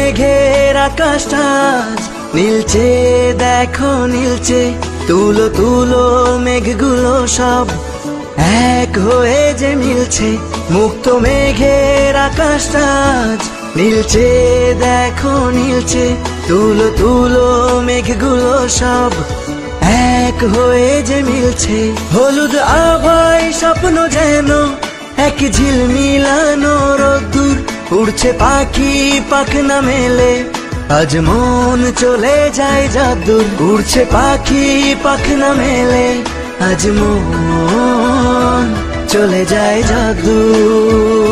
মেঘের আকাশটা আজ নীলচে, দেখো নীলচে। তুলো তুলো মেঘগুলো সব এক হয়ে যে মিলছে। মুক্ত মেঘের আকাশটা আজ নীলচে, দেখো নীলচে। তুলো তুলো মেঘগুলো সব এক হয়ে যে মিলছে। হলুদ আভায় স্বপ্ন যেন এক ঝিলমিলানো রোদ্দুর। উড়ছে পাখি পাখনা মেলে, আজ মন চলে যায় যদ্দূর। উড়ছে পাখি পাখনা মেলে, আজ মন চলে যায় যদ্দূর।